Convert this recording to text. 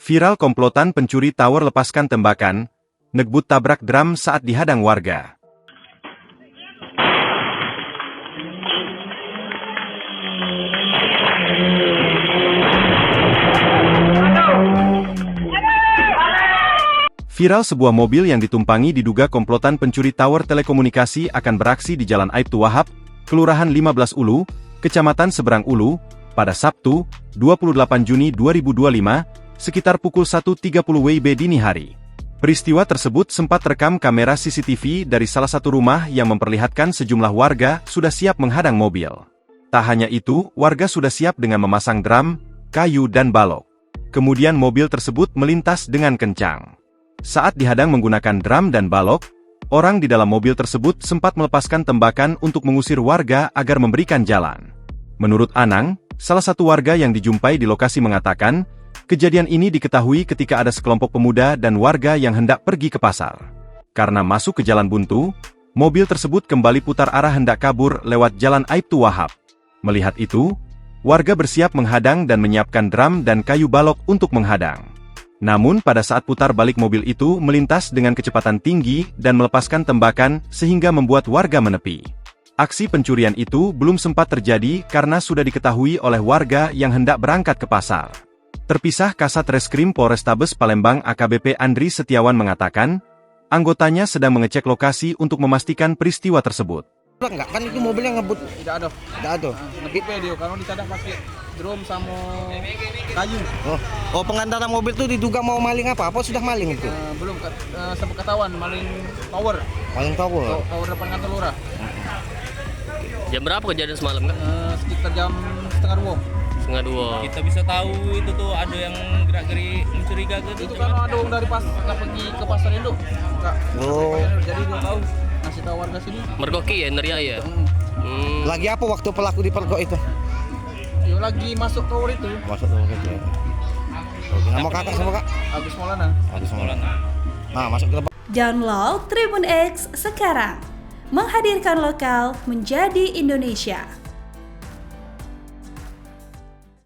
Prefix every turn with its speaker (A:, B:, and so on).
A: Viral komplotan pencuri tower lepaskan tembakan, Negbut tabrak drum saat dihadang warga. Viral sebuah mobil yang ditumpangi diduga komplotan pencuri tower telekomunikasi akan beraksi di Jalan Aibtu Wahab, Kelurahan 15 Ulu, Kecamatan Seberang Ulu, pada Sabtu, 28 Juni 2025, sekitar pukul 1.30 WIB dini hari. Peristiwa tersebut sempat rekam kamera CCTV dari salah satu rumah yang memperlihatkan sejumlah warga sudah siap menghadang mobil. Tak hanya itu, warga sudah siap dengan memasang drum, kayu dan balok. Kemudian mobil tersebut melintas dengan kencang. Saat dihadang menggunakan drum dan balok, orang di dalam mobil tersebut sempat melepaskan tembakan untuk mengusir warga agar memberikan jalan. Menurut Anang, salah satu warga yang dijumpai di lokasi mengatakan, kejadian ini diketahui ketika ada sekelompok pemuda dan warga yang hendak pergi ke pasar. Karena masuk ke jalan buntu, mobil tersebut kembali putar arah hendak kabur lewat Jalan Aibtu Wahab. Melihat itu, warga bersiap menghadang dan menyiapkan drum dan kayu balok untuk menghadang. Namun pada saat putar balik mobil itu melintas dengan kecepatan tinggi dan melepaskan tembakan sehingga membuat warga menepi. Aksi pencurian itu belum sempat terjadi karena sudah diketahui oleh warga yang hendak berangkat ke pasar. Terpisah Kasat Reskrim Polrestabes Palembang AKBP Andri Setiawan mengatakan, anggotanya sedang mengecek lokasi untuk memastikan peristiwa tersebut.
B: Enggak, kan itu mobilnya ngebut.
C: Tidak ada.
B: Ngebut
C: video, kalau ditadak pakai drum sama kayu.
B: Oh, pengantaran mobil itu diduga mau maling apa? Apa sudah maling itu?
C: Belum, sempat ketahuan maling tower.
B: Maling tower.
C: Tower depan kantor lurah.
D: Jam berapa kejadian semalam kan?
C: Sekitar jam setengah 2.
D: Setengah 2.
E: Kita bisa tahu itu tuh ada yang gerak-gerik mencurigakan
C: Itu karena ada orang dari nggak pergi ke pasar induk. Enggak.
B: Oh.
C: Jadi dia tahu, ngasih tahu warga sini.
D: Mergoki ya, neria ya?
B: Lagi apa waktu pelaku dipergok itu?
C: Yo lagi masuk tower itu.
B: Masuk tower itu. Oke, nama kakak sama kak?
C: Agus Maulana.
B: Agus Maulana. Nah, masuk ke depan.
F: Download Tribun X sekarang. Menghadirkan lokal menjadi Indonesia.